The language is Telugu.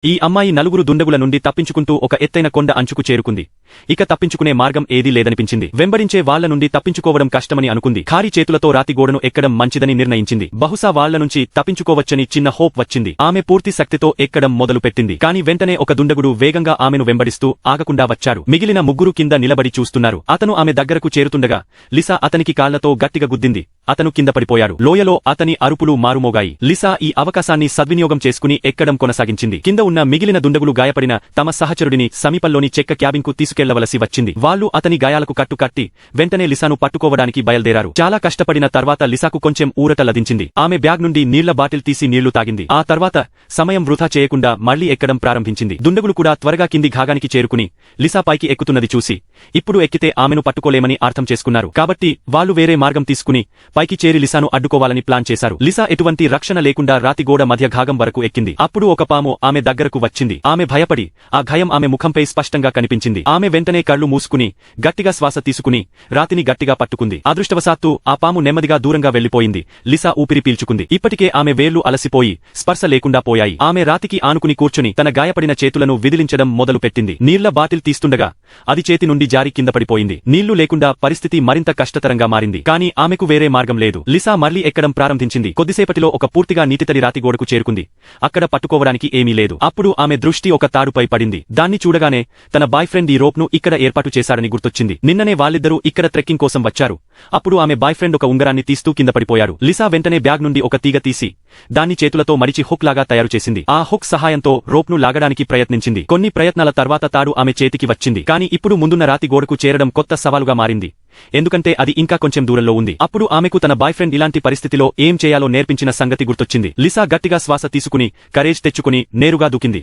ఈ అమ్మాయి నలుగురు దుండగుల నుండి తప్పించుకుంటూ ఒక ఎత్తైన కొండ అంచుకు చేరుకుంది. ఇక తప్పించుకునే మార్గం ఏదీ లేదనిపించింది. వెంబడించే వాళ్ల నుండి తప్పించుకోవడం కష్టమని అనుకుంది. ఖాళీ చేతులతో రాతి గోడను ఎక్కడం మంచిదని నిర్ణయించింది. బహుశా వాళ్ల నుంచి తప్పించుకోవచ్చని చిన్న హోప్ వచ్చింది. ఆమె పూర్తి శక్తితో ఎక్కడం మొదలుపెట్టింది. కాని వెంటనే ఒక దుండగుడు వేగంగా ఆమెను వెంబడిస్తూ ఆగకుండా వచ్చారు. మిగిలిన ముగ్గురు కింద నిలబడి చూస్తున్నారు. అతను ఆమె దగ్గరకు చేరుతుండగా లిసా అతనికి కాళ్లతో గట్టిగా గుద్దింది. అతను కింద పడిపోయారు. లోయలో అతని అరుపులు మారుమోగాయి. లిసా ఈ అవకాశాన్ని సద్వినియోగం చేసుకుని ఎక్కడం కొనసాగించింది. కింద ఉన్న మిగిలిన దుండగులు గాయపడిన తమ సహచరుడిని సమీపంలోని చెక్క క్యాబిన్కు తీసుకెళ్లవలసి వచ్చింది. వాళ్లు అతని గాయాలకు కట్టుకట్టి వెంటనే లిసాను పట్టుకోవడానికి బయల్దేరారు. చాలా కష్టపడిన తర్వాత లిసాకు కొంచెం ఊరట లభించింది. ఆమె బ్యాగ్ నుండి నీళ్ల బాటిల్ తీసి నీళ్లు తాగింది. ఆ తర్వాత సమయం వృధా చేయకుండా మళ్లీ ఎక్కడం ప్రారంభించింది. దుండగులు కూడా త్వరగా కింది భాగానికి చేరుకుని లిసా పైకి ఎక్కుతున్నది చూసి ఇప్పుడు ఎక్కితే ఆమెను పట్టుకోలేమని అర్థం చేసుకున్నారు. కాబట్టి వాళ్లు వేరే మార్గం తీసుకుని పైకి చేరి లిసాను అడ్డుకోవాలని ప్లాన్ చేశారు. లిసా ఎటువంటి రక్షణ లేకుండా రాతి గోడ మధ్య భాగం వరకు ఎక్కింది. అప్పుడు ఒక పాము ఆమె దగ్గరకు వచ్చింది. ఆమె భయపడి ఆ భయం ఆమె ముఖంపై స్పష్టంగా కనిపించింది. ఆమె వెంటనే కళ్ళు మూసుకుని గట్టిగా శ్వాస తీసుకుని రాతిని గట్టిగా పట్టుకుంది. అదృష్టవశాత్తు ఆ పాము నెమ్మదిగా దూరంగా వెళ్లిపోయింది. లిసా ఊపిరి పీల్చుకుంది. ఇప్పటికే ఆమె వేళ్లు అలసిపోయి స్పర్శ లేకుండా పోయాయి. ఆమె రాతికి ఆనుకుని కూర్చుని తన గాయపడిన చేతులను విదిలించడం మొదలుపెట్టింది. నీళ్ల బాటిల్ తీస్తుండగా అది చేతి నుండి జారి కింద పడిపోయింది. నీళ్లు లేకుండా పరిస్థితి మరింత కష్టతరంగా మారింది. కానీ ఆమెకు వేరే మార్గం లేదు. లిసా మళ్లీ ఎక్కడం ప్రారంభించింది. కొద్దిసేపటిలో ఒక పూర్తిగా నీటితడి రాతి గోడకు చేరుకుంది. అక్కడ పట్టుకోవడానికి ఏమీ లేదు. అప్పుడు ఆమె దృష్టి ఒక తాడుపై పడింది. దాన్ని చూడగానే తన బాయ్ ఫ్రెండ్ ఈ రోప్ను ఇక్కడ ఏర్పాటు చేశాడని గుర్తొచ్చింది. నిన్ననే వాళ్ళిద్దరూ ఇక్కడ ట్రెక్కింగ్ కోసం వచ్చారు. అప్పుడు ఆమె బాయ్ ఫ్రెండ్ ఒక ఉంగరాన్ని తీస్తూ కింద పడిపోయారు. లిసా వెంటనే బ్యాగ్ నుండి ఒక తీగ తీసి దాన్ని చేతులతో మడిచి హుక్ లాగా తయారు చేసింది. ఆ హుక్ సహాయంతో రోప్ను లాగడానికి ప్రయత్నించింది. కొన్ని ప్రయత్నాల తర్వాత తాడు ఆమె చేతికి వచ్చింది. కానీ ఇప్పుడు ముందున్న రాతి గోడకు చేరడం కొత్త సవాలుగా మారింది. ఎందుకంటే అది ఇంకా కొంచెం దూరంలో ఉంది. అప్పుడు ఆమెకు తన బాయ్ ఫ్రెండ్ ఇలాంటి పరిస్థితిలో ఏం చేయాలో నేర్పించిన సంగతి గుర్తొచ్చింది. లిసా గట్టిగా శ్వాస తీసుకుని కరేజ్ తెచ్చుకుని నేరుగా దూకింది.